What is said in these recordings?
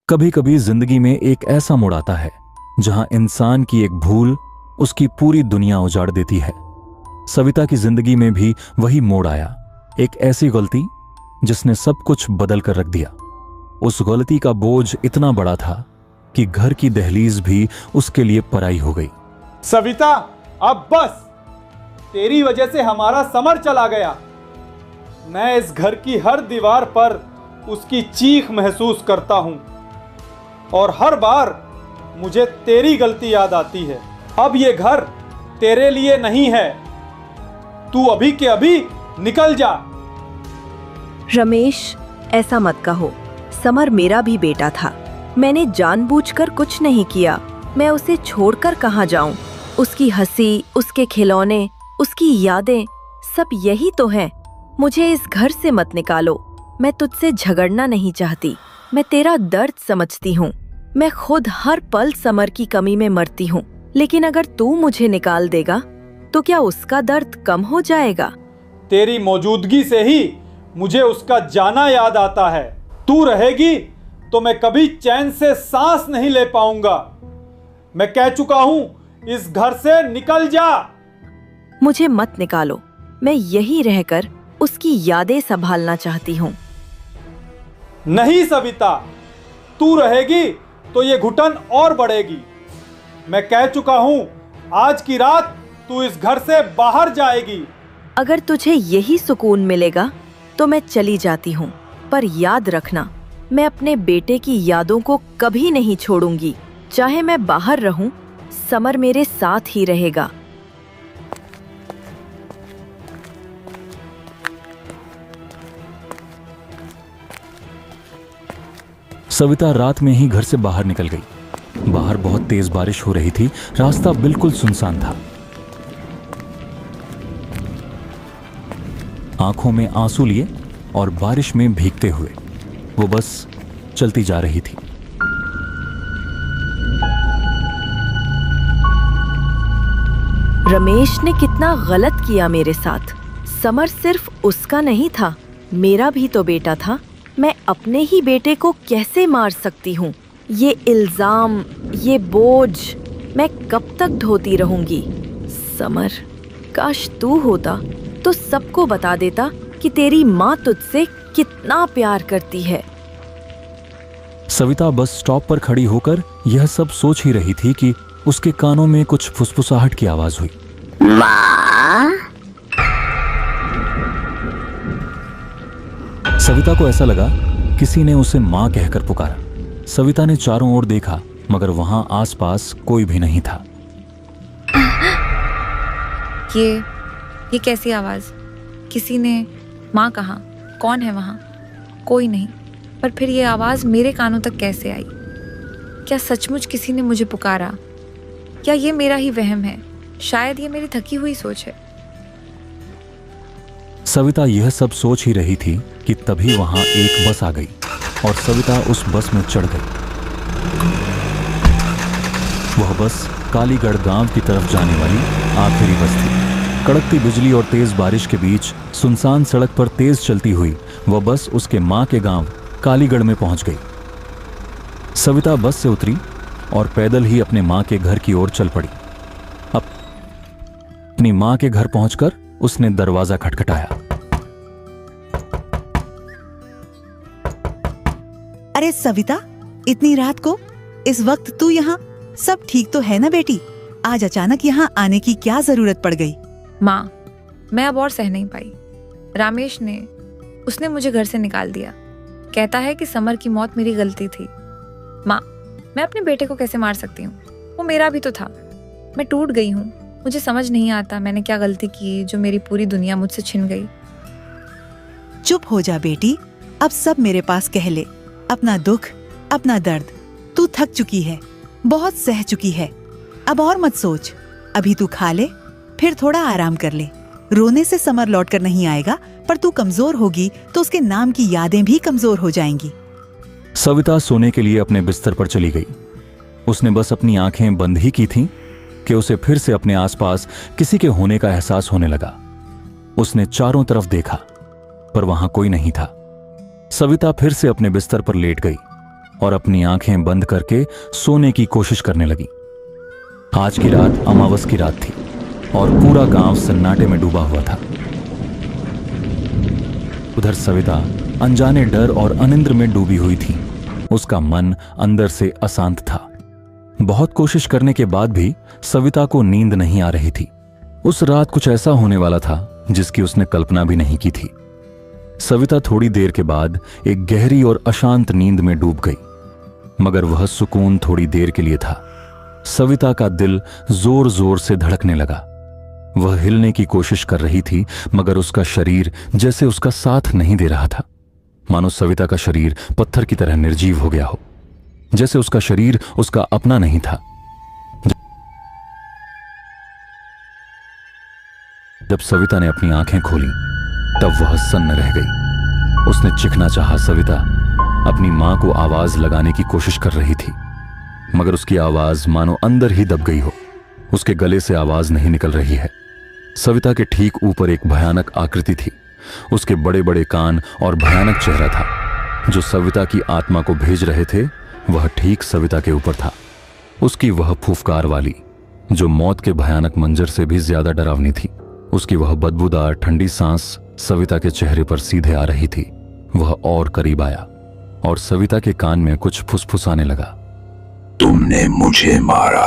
कभी कभी जिंदगी में एक ऐसा मोड़ आता है जहां इंसान की एक भूल उसकी पूरी दुनिया उजाड़ देती है। सविता की जिंदगी में भी वही मोड़ आया, एक ऐसी गलती जिसने सब कुछ बदल कर रख दिया। उस गलती का बोझ इतना बड़ा था कि घर की दहलीज भी उसके लिए पराई हो गई। सविता, अब बस। तेरी वजह से हमारा समर चला गया। मैं इस घर की हर दीवार पर उसकी चीख महसूस करता हूं और हर बार मुझे तेरी गलती याद आती है। अब ये घर तेरे लिए नहीं है। तू अभी के अभी निकल जा। रमेश, ऐसा मत कहो। समर मेरा भी बेटा था। मैंने जानबूझकर कुछ नहीं किया। मैं उसे छोड़कर कहाँ जाऊं? उसकी हंसी, उसके खिलौने, उसकी यादें, सब यही तो हैं। मुझे इस घर से मत निकालो। मैं तुझसे झगड़ना नहीं चाहती। मैं तेरा दर्द समझती हूँ। मैं खुद हर पल समर की कमी में मरती हूँ, लेकिन अगर तू मुझे निकाल देगा तो क्या उसका दर्द कम हो जाएगा? तेरी मौजूदगी से ही मुझे उसका जाना याद आता है। तू रहेगी तो मैं कभी चैन से सांस नहीं ले पाऊंगा। मैं कह चुका हूँ, इस घर से निकल जा। मुझे मत निकालो। मैं यही रहकर उसकी यादें संभालना चाहती हूँ। नहीं सविता, तू रहेगी तो ये घुटन और बढ़ेगी। मैं कह चुका हूँ, आज की रात तू इस घर से बाहर जाएगी। अगर तुझे यही सुकून मिलेगा तो मैं चली जाती हूँ, पर याद रखना, मैं अपने बेटे की यादों को कभी नहीं छोड़ूंगी। चाहे मैं बाहर रहूं, समर मेरे साथ ही रहेगा। सविता रात में ही घर से बाहर निकल गई। बाहर बहुत तेज बारिश हो रही थी। रास्ता बिल्कुल सुनसान था। आंखों में आंसू लिए और बारिश में भीगते हुए वो बस चलती जा रही थी। रमेश ने कितना गलत किया मेरे साथ। समर सिर्फ उसका नहीं था, मेरा भी तो बेटा था। मैं अपने ही बेटे को कैसे मार सकती हूँ? ये इल्जाम, ये बोझ मैं कब तक ढोती रहूंगी? समर, काश तू होता तो सबको बता देता कि तेरी माँ तुझसे कितना प्यार करती है। सविता बस स्टॉप पर खड़ी होकर यह सब सोच ही रही थी कि उसके कानों में कुछ फुसफुसाहट की आवाज हुई। माँ? सविता को ऐसा लगा किसी ने उसे मां कहकर पुकारा। सविता ने चारों ओर देखा, मगर वहां आसपास कोई भी नहीं था। ये कैसी आवाज? किसी ने माँ कहा? कौन है वहां? कोई नहीं। पर फिर ये आवाज मेरे कानों तक कैसे आई? क्या सचमुच किसी ने मुझे पुकारा? क्या ये मेरा ही वहम है? शायद ये मेरी थकी हुई सोच है। सविता यह सब सोच ही रही थी कि तभी वहां एक बस आ गई और सविता उस बस में चढ़ गई। वह बस कालीगढ़ गांव की तरफ जाने वाली आखिरी बस थी। कड़कती बिजली और तेज बारिश के बीच सुनसान सड़क पर तेज चलती हुई वह बस उसके मां के गांव कालीगढ़ में पहुंच गई। सविता बस से उतरी और पैदल ही अपने मां के घर की ओर चल पड़ी। अपनी मां के घर पहुंचकर उसने दरवाजा खटखटाया। अरे सविता, इतनी रात को इस वक्त तू यहाँ? सब ठीक तो है ना बेटी? आज अचानक यहाँ आने की क्या जरूरत पड़ गई? माँ, मैं अब और सह नहीं पाई। रामेश उसने मुझे घर से निकाल दिया। कहता है कि समर की मौत मेरी गलती थी। माँ, मैं अपने बेटे को कैसे मार सकती हूँ? वो मेरा भी तो था। मैं टूट गई हूँ। मुझे समझ नहीं आता मैंने क्या गलती की जो मेरी पूरी दुनिया मुझसे छिन गई। चुप हो जा बेटी, अब सब मेरे पास कह ले। अपना दुख, अपना दर्द। तू थक चुकी है, बहुत सह चुकी है। अब और मत सोच। अभी तू खा ले, फिर थोड़ा आराम कर ले। रोने से समर लौट कर नहीं आएगा, पर तू कमजोर होगी तो उसके नाम की यादें भी कमजोर हो जाएंगी। सविता सोने के लिए अपने बिस्तर पर चली गई। उसने बस अपनी आंखें बंद ही की थीं कि उसे फिर से अपने आसपास किसी के होने का एहसास होने लगा। उसने चारों तरफ देखा, पर वहां कोई नहीं था। सविता फिर से अपने बिस्तर पर लेट गई और अपनी आंखें बंद करके सोने की कोशिश करने लगी। आज की रात अमावस की रात थी और पूरा गांव सन्नाटे में डूबा हुआ था। उधर सविता अनजाने डर और अनिद्र में डूबी हुई थी। उसका मन अंदर से अशांत था। बहुत कोशिश करने के बाद भी सविता को नींद नहीं आ रही थी। उस रात कुछ ऐसा होने वाला था जिसकी उसने कल्पना भी नहीं की थी। सविता थोड़ी देर के बाद एक गहरी और अशांत नींद में डूब गई, मगर वह सुकून थोड़ी देर के लिए था। सविता का दिल जोर जोर से धड़कने लगा। वह हिलने की कोशिश कर रही थी, मगर उसका शरीर जैसे उसका साथ नहीं दे रहा था। मानो सविता का शरीर पत्थर की तरह निर्जीव हो गया हो, जैसे उसका शरीर उसका अपना नहीं था। जब सविता ने अपनी आंखें खोली तब वह सन्न रह गई। उसने चिखना चाहा। सविता अपनी मां को आवाज लगाने की कोशिश कर रही थी, मगर उसकी आवाज मानो अंदर ही दब गई हो। उसके गले से आवाज नहीं निकल रही है। सविता के ठीक ऊपर एक भयानक आकृति थी। उसके बड़े बड़े कान और भयानक चेहरा था। जो सविता की आत्मा को भेज रहे थे वह ठीक सविता के ऊपर था। उसकी वह फूफकार वाली, जो मौत के भयानक मंजर से भी ज्यादा डरावनी थी। उसकी वह बदबूदार ठंडी सांस सविता के चेहरे पर सीधे आ रही थी। वह और करीब आया और सविता के कान में कुछ फुसफुसाने लगा। तुमने मुझे मारा,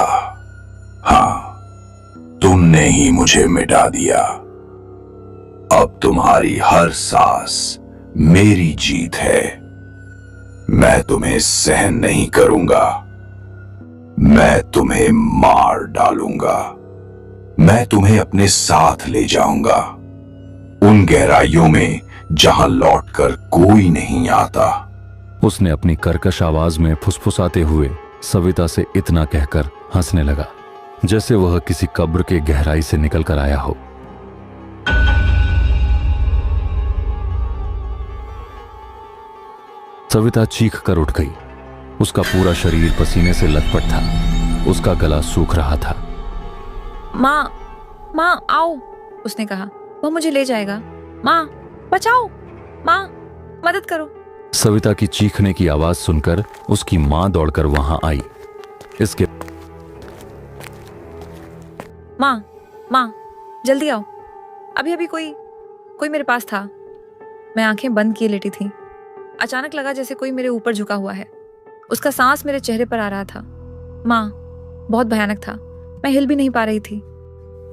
हाँ, तुमने ही मुझे मिटा दिया। अब तुम्हारी हर सांस मेरी जीत है। मैं तुम्हें सहन नहीं करूंगा। मैं तुम्हें मार डालूंगा। मैं तुम्हें अपने साथ ले जाऊंगा, उन गहराइयों में जहां लौटकर कोई नहीं आता। उसने अपनी कर्कश आवाज में फुसफुसाते हुए सविता से इतना कहकर हंसने लगा, जैसे वह किसी कब्र के गहराई से निकल कर आया हो। सविता चीख कर उठ गई। उसका पूरा शरीर पसीने से लथपथ था। उसका गला सूख रहा था। माँ, माँ आओ, उसने कहा। वह मुझे ले जाएगा। माँ बचाओ, माँ मदद करो। सविता की चीखने की आवाज सुनकर उसकी मां दौड़कर वहां आई। इसके माँ जल्दी आओ। अभी अभी कोई मेरे पास था। मैं आंखें बंद किए लेटी थी। अचानक लगा जैसे कोई मेरे ऊपर झुका हुआ है। उसका सांस मेरे चेहरे पर आ रहा था। माँ, बहुत भयानक था। मैं हिल भी नहीं पा रही थी।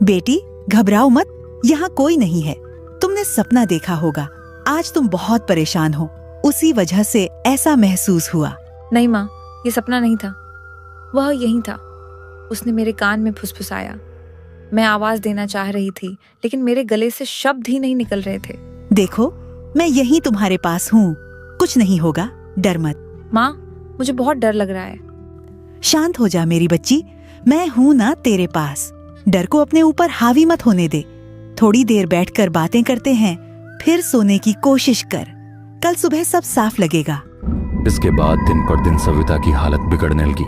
बेटी घबराओ मत, यहाँ कोई नहीं है। तुमने सपना देखा होगा। आज तुम बहुत परेशान हो, उसी वजह से ऐसा महसूस हुआ। नहीं माँ, ये सपना नहीं था। वह यहीं था। उसने मेरे कान में फुसफुसाया। मैं आवाज देना चाह रही थी, लेकिन मेरे गले से शब्द ही नहीं निकल रहे थे। देखो, मैं यहीं तुम्हारे पास हूँ। कुछ नहीं होगा, डर मत। माँ, मुझे बहुत डर लग रहा है। शांत हो जा मेरी बच्ची, मैं हूं ना तेरे पास। डर को अपने ऊपर हावी मत होने दे। थोड़ी देर बैठकर बातें करते हैं, फिर सोने की कोशिश कर। कल सुबह सब साफ लगेगा। इसके बाद दिन पर दिन सविता की हालत बिगड़ने लगी।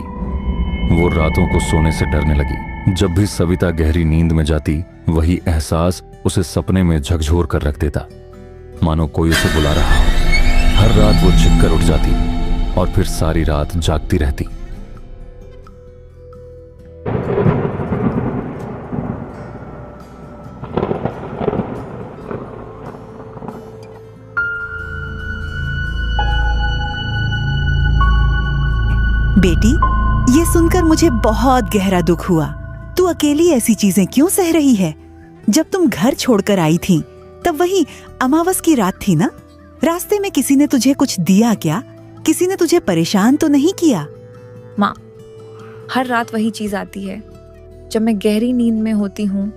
वो रातों को सोने से डरने लगी। जब भी सविता गहरी नींद में जाती, वही एहसास उसे सपने में झकझोर कर रख देता, मानो कोई उसे बुला रहा हो। हर रात वो चिढ़ कर उठ जाती और फिर सारी रात जागती रहती। बेटी, ये सुनकर मुझे बहुत गहरा दुख हुआ। तू अकेली ऐसी चीजें क्यों सह रही है? जब तुम घर छोड़कर आई थी तब वही अमावस की रात थी ना? रास्ते में किसी ने तुझे कुछ दिया क्या? किसी ने तुझे परेशान तो नहीं किया? माँ, हर रात वही चीज आती है। जब मैं गहरी नींद में होती हूँ,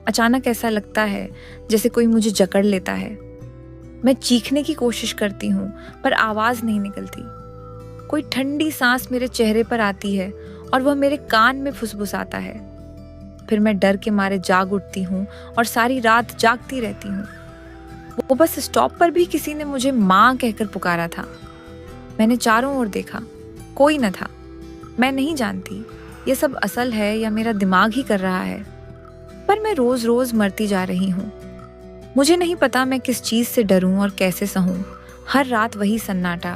अचानक ऐसा लगता है जैसे कोई मुझे जकड़ लेता है। मैं चीखने की कोशिश करती हूँ, पर आवाज नहीं निकलती। कोई ठंडी सांस मेरे चेहरे पर आती है और वह मेरे कान में फुसफुसाता है। फिर मैं डर के मारे जाग उठती हूँ और सारी रात जागती रहती हूँ। वो बस स्टॉप पर भी किसी ने मुझे माँ कहकर पुकारा था। मैंने चारों ओर देखा, कोई न था। मैं नहीं जानती ये सब असल है या मेरा दिमाग ही कर रहा है, पर मैं रोज रोज मरती जा रही हूँ। मुझे नहीं पता मैं किस चीज से डरूं और कैसे सहूं। हर रात वही सन्नाटा,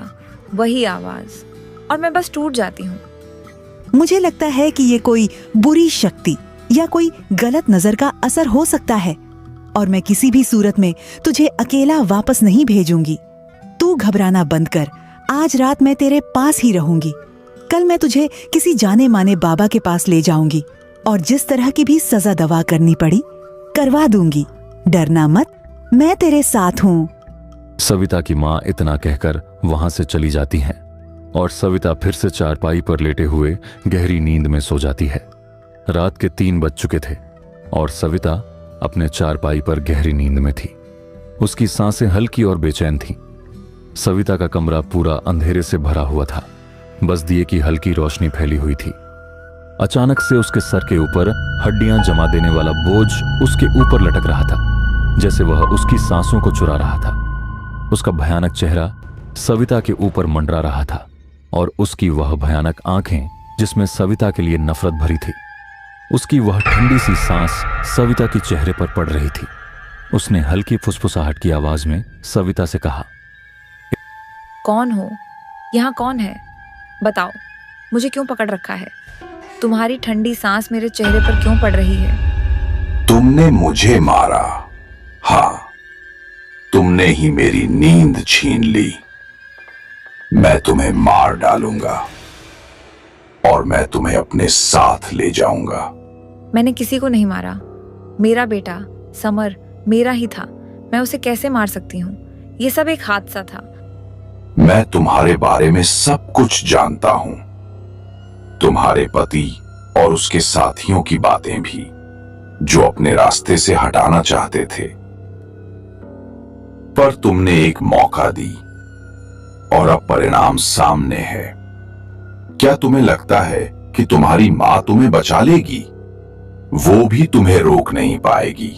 वही आवाज, और मैं बस टूट जाती हूँ। मुझे लगता है कि ये कोई बुरी शक्ति या कोई गलत नजर का असर हो सकता है, और मैं किसी भी सूरत में तुझे अकेला वापस नहीं भेजूंगी। तू घबराना बंद कर। आज रात मैं तेरे पास ही रहूंगी। कल मैं तुझे किसी जाने माने बाबा के पास ले जाऊंगी और जिस तरह की भी सजा दवा करनी पड़ी करवा दूंगी। डरना मत, मैं तेरे साथ हूँ। सविता की माँ इतना कहकर वहां से चली जाती हैं और सविता फिर से चारपाई पर लेटे हुए गहरी नींद में सो जाती है। रात के 3 बज चुके थे और सविता अपने चारपाई पर गहरी नींद में थी। उसकी सांसें हल्की और बेचैन थीं। सविता का कमरा पूरा अंधेरे से भरा हुआ था, बस दिए की हल्की रोशनी फैली हुई थी। अचानक से उसके सर के ऊपर हड्डियां जमा देने वाला बोझ उसके ऊपर लटक रहा था, जैसे वह उसकी सांसों को चुरा रहा था। उसका भयानक चेहरा सविता के ऊपर मंडरा रहा था और उसकी वह भयानक आंखें जिसमें सविता के लिए नफरत भरी थी। उसकी वह ठंडी सी सांस सविता के चेहरे पर पड़ रही थी। उसने हल्की फुसफुसाहट की आवाज में सविता से कहा, कौन हो? यहाँ कौन है? बताओ, मुझे क्यों पकड़ रखा है? तुम्हारी ठंडी सांस मेरे चेहरे पर क्यों पड़ रही है? तुमने मुझे मारा। हाँ, तुमने ही मेरी नींद छीन ली। मैं तुम्हें मार डालूंगा और मैं तुम्हें अपने साथ ले जाऊंगा। मैंने किसी को नहीं मारा। मेरा बेटा समर मेरा ही था। मैं उसे कैसे मार सकती हूँ? ये सब एक हादसा था। मैं तुम्हारे बारे में सब कुछ जानता हूं, तुम्हारे पति और उसके साथियों की बातें भी, जो अपने रास्ते से हटाना चाहते थे, पर तुमने एक मौका दी और अब परिणाम सामने है। क्या तुम्हें लगता है कि तुम्हारी मां तुम्हें बचा लेगी? वो भी तुम्हें रोक नहीं पाएगी।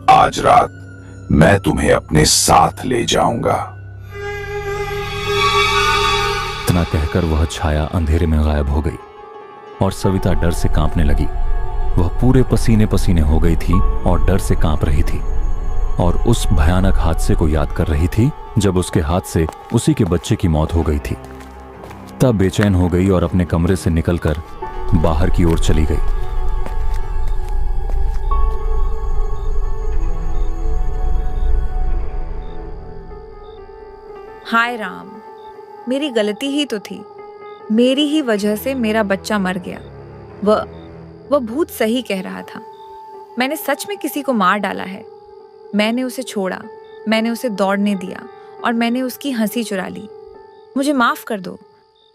आज रात मैं तुम्हें अपने साथ ले जाऊंगा। इतना कहकर वह छाया अंधेरे में गायब हो गई और सविता डर से कांपने लगी। वह पूरे पसीने पसीने हो गई थी और डर से कांप रही थी और उस भयानक हादसे को याद कर रही थी जब उसके हाथ से उसी के बच्चे की मौत हो गई थी। तब बेचैन हो गई और अपने कमरे से निकलकर बाहर की ओर चली गई। हाय राम, मेरी गलती ही तो थी। मेरी ही वजह से मेरा बच्चा मर गया। वह भूत सही कह रहा था। मैंने सच में किसी को मार डाला है। मैंने उसे छोड़ा, मैंने उसे दौड़ने दिया और मैंने उसकी हंसी चुरा ली। मुझे माफ कर दो।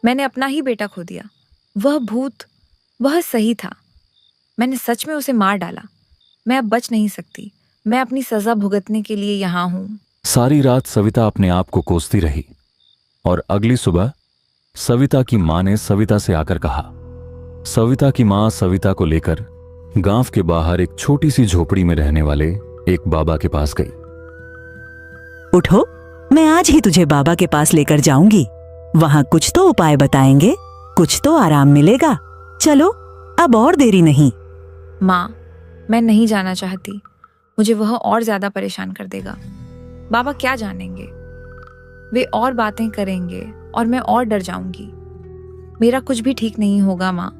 मैंने अपना ही बेटा खो दिया। वह भूत, वह सही था। मैंने सच में उसे मार डाला। मैं अब बच नहीं सकती। मैं अपनी सजा भुगतने के लिए यहाँ हूँ। सारी रात सविता अपने आप को कोसती रही और अगली सुबह सविता की मां ने सविता से आकर कहा। सविता की मां सविता को लेकर गांव के बाहर एक छोटी सी झोपड़ी में रहने वाले एक बाबा के पास गई। उठो, मैं आज ही तुझे बाबा के पास लेकर जाऊंगी। वहाँ कुछ तो उपाय बताएंगे, कुछ तो आराम मिलेगा। चलो, अब और देरी नहीं। माँ, मैं नहीं जाना चाहती। मुझे वह और ज्यादा परेशान कर देगा। बाबा क्या जानेंगे? वे और बातें करेंगे और मैं और डर जाऊंगी। मेरा कुछ भी ठीक नहीं होगा माँ।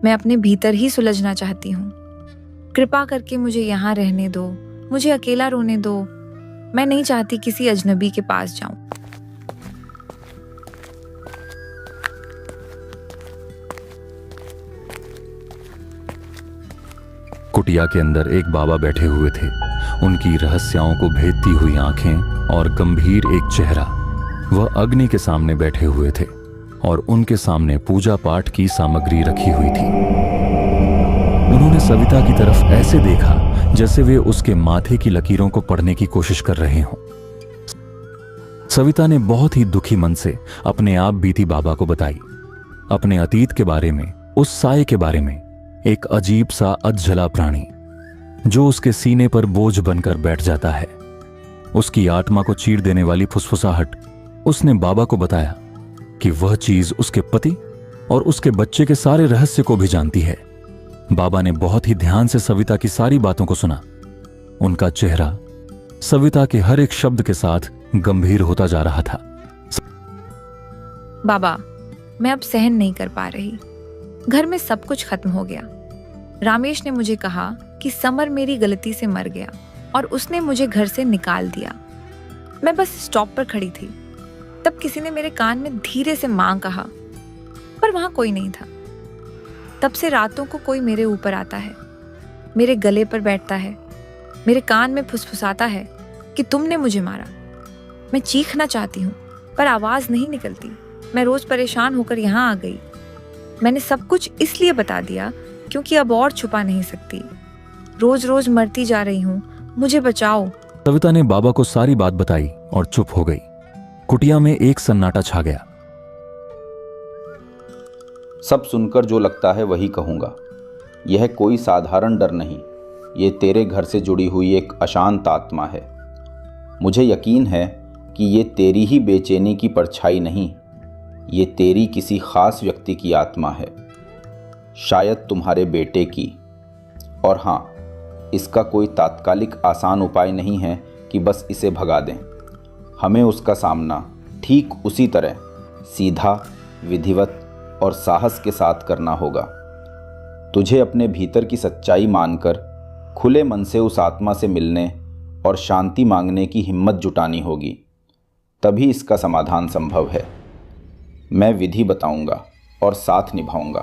मैं अपने भीतर ही सुलझना चाहती हूँ। कृपा करके मुझे यहाँ रहने दो। मुझे अकेला रोने दो। मैं नहीं चाहती किसी अजनबी के पास जाऊं। कुटिया के अंदर एक बाबा बैठे हुए थे। उनकी रहस्यों को भेदती हुई आंखें और गंभीर एक चेहरा। वह अग्नि के सामने बैठे हुए थे और उनके सामने पूजा पाठ की सामग्री रखी हुई थी। उन्होंने सविता की तरफ ऐसे देखा जैसे वे उसके माथे की लकीरों को पढ़ने की कोशिश कर रहे हों। सविता ने बहुत ही दुखी मन से अपने आप बीती बाबा को बताई, अपने अतीत के बारे में, उस साये के बारे में, एक अजीब सा अधजला प्राणी जो उसके सीने पर बोझ बनकर बैठ जाता है। उसकी आत्मा को चीर देने वाली फुसफुसाहट। उसने बाबा को बताया कि वह चीज उसके पति और उसके बच्चे के सारे रहस्य को भी जानती है। बाबा ने बहुत ही ध्यान से सविता की सारी बातों को सुना। उनका चेहरा सविता के हर एक शब्द के साथ गंभीर होता जा रहा था। बाबा, मैं अब सहन नहीं कर पा रही। घर में सब कुछ खत्म हो गया। रामेश ने मुझे कहा कि समर मेरी गलती से मर गया और उसने मुझे घर से निकाल दिया। मैं बस स्टॉप पर खड़ी थी, तब किसी ने मेरे कान में धीरे से मां कहा, पर वहां कोई नहीं था। तब से रातों को कोई मेरे ऊपर आता है, मेरे गले पर बैठता है, मेरे कान में फुसफुसाता है कि तुमने मुझे मारा। मैं चीखना चाहती हूँ पर आवाज नहीं निकलती। मैं रोज परेशान होकर यहाँ आ गई। मैंने सब कुछ इसलिए बता दिया क्योंकि अब और छुपा नहीं सकती। रोज रोज मरती जा रही हूँ, मुझे बचाओ। सविता ने बाबा को सारी बात बताई और चुप हो गई। कुटिया में एक सन्नाटा छा गया। सब सुनकर जो लगता है वही कहूँगा। यह कोई साधारण डर नहीं, ये तेरे घर से जुड़ी हुई एक अशांत आत्मा है। मुझे यकीन है कि ये तेरी ही बेचैनी की परछाई नहीं, ये तेरी किसी खास व्यक्ति की आत्मा है, शायद तुम्हारे बेटे की। और हाँ, इसका कोई तात्कालिक आसान उपाय नहीं है कि बस इसे भगा दें। हमें उसका सामना ठीक उसी तरह सीधा, विधिवत और साहस के साथ करना होगा। तुझे अपने भीतर की सच्चाई मानकर खुले मन से उस आत्मा से मिलने और शांति मांगने की हिम्मत जुटानी होगी, तभी इसका समाधान संभव है। मैं विधि बताऊंगा और साथ निभाऊंगा,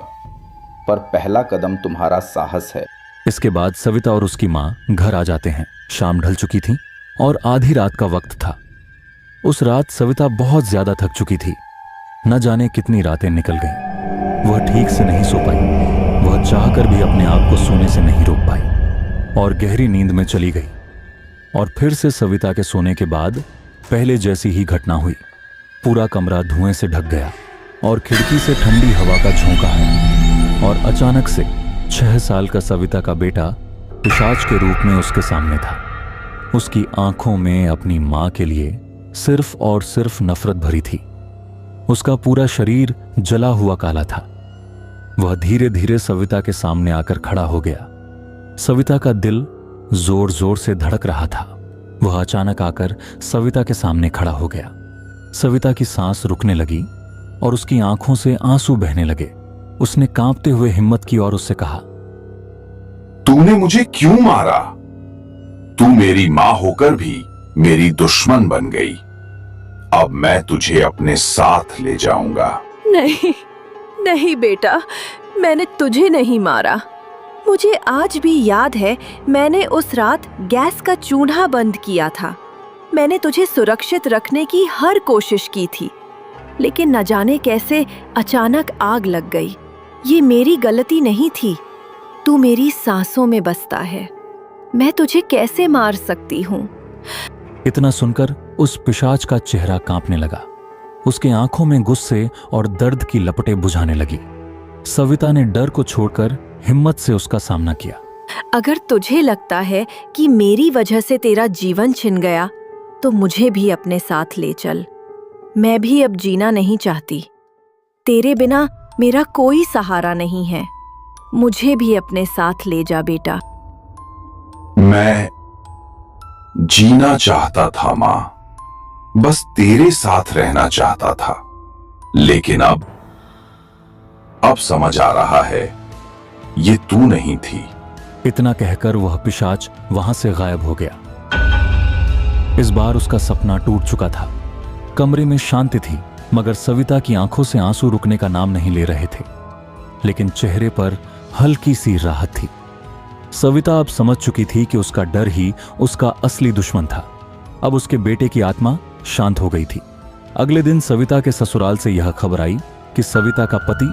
पर पहला कदम तुम्हारा साहस है। इसके बाद सविता और उसकी मां घर आ जाते हैं। शाम ढल चुकी थी और आधी रात का वक्त था। उस रात सविता बहुत ज्यादा थक चुकी थी। न जाने कितनी रातें निकल गईं। वह ठीक से नहीं सो पाई। वह चाहकर भी अपने आप को सोने से नहीं रोक पाई और गहरी नींद में चली गई। और फिर से सविता के सोने के बाद पहले जैसी ही घटना हुई। पूरा कमरा धुएं से ढक गया और खिड़की से ठंडी हवा का झोंका है। और अचानक से 6 साल का सविता का बेटा पिशाच के रूप में उसके सामने था। उसकी आंखों में अपनी मां के लिए सिर्फ और सिर्फ नफरत भरी थी। उसका पूरा शरीर जला हुआ काला था। वह धीरे धीरे सविता के सामने आकर खड़ा हो गया। सविता का दिल जोर जोर से धड़क रहा था। वह अचानक आकर सविता के सामने खड़ा हो गया। सविता की सांस रुकने लगी और उसकी आंखों से आंसू बहने लगे। उसने कांपते हुए हिम्मत की और उससे कहा, तूने मुझे क्यों मारा? तू मेरी मां होकर भी मेरी दुश्मन बन गई। अब मैं तुझे अपने साथ ले जाऊंगा। नहीं, नहीं बेटा, मैंने तुझे नहीं मारा। मुझे आज भी याद है, मैंने उस रात गैस का चूल्हा बंद किया था। मैंने तुझे सुरक्षित रखने की हर कोशिश की थी, लेकिन न जाने कैसे अचानक आग लग गई। ये मेरी गलती नहीं थी। तू मेरी सांसों में बसता है। मैं तुझे कैसे मार सकती हूँ? इतना सुनकर उस पिशाच का चेहरा कांपने लगा। उसकी आंखों में गुस्से और दर्द की लपटें बुझाने लगी। सविता ने डर को छोड़कर हिम्मत से उसका सामना किया। अगर तुझे लगता है कि मेरी वजह से तेरा जीवन छिन गया, तो मुझे भी अपने साथ ले चल। मैं भी अब जीना नहीं चाहती। तेरे बिना मेरा कोई सहारा नहीं है। मुझे भी अपने साथ ले जा बेटा। मैं जीना चाहता था मां, बस तेरे साथ रहना चाहता था, लेकिन अब समझ आ रहा है, ये तू नहीं थी। इतना कहकर वह पिशाच वहां से गायब हो गया। इस बार उसका सपना टूट चुका था। कमरे में शांति थी, मगर सविता की आंखों से आंसू रुकने का नाम नहीं ले रहे थे। लेकिन चेहरे पर हल्की सी राहत थी। सविता अब समझ चुकी थी कि उसका डर ही उसका असली दुश्मन था। अब उसके बेटे की आत्मा शांत हो गई थी। अगले दिन सविता के ससुराल से यह खबर आई कि सविता का पति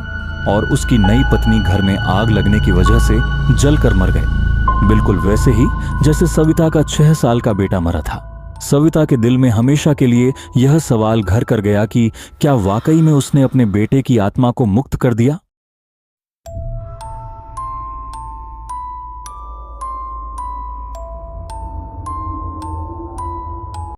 और उसकी नई पत्नी घर में आग लगने की वजह से जलकर मर गए, बिल्कुल वैसे ही जैसे सविता का 6 साल का बेटा मरा था। सविता के दिल में हमेशा के लिए यह सवाल घर कर गया कि क्या वाकई में उसने अपने बेटे की आत्मा को मुक्त कर दिया।